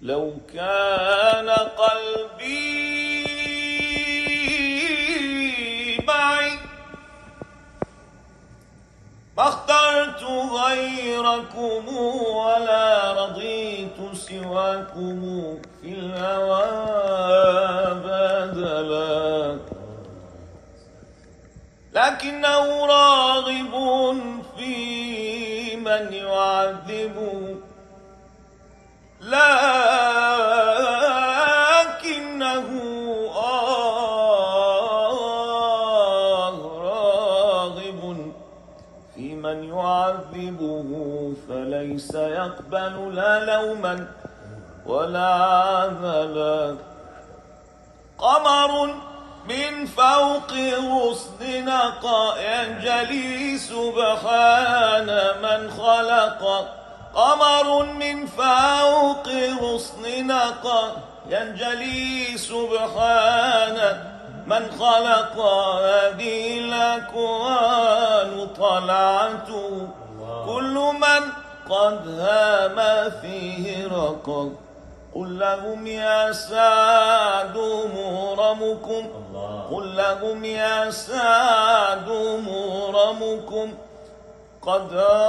لو كان قلبي معي ما اخترت غيركم ولا رضيت سواكم في الهوى بدلا، لكنه راغب في من يعذب، لكنه راغب في من يعذبه، فليس يقبل لا لوما ولا عذلا. قمر من فوق غصن نقى ينجلي سبحان من خلق، قمر من فوق غصن نقى ينجلي سبحان من خلق، هذه الأكوان طلعته كل من قد هام فيه رقد. قل لهم يا سعد مغرمكم، قل لهم يا سعد مغرمكم قد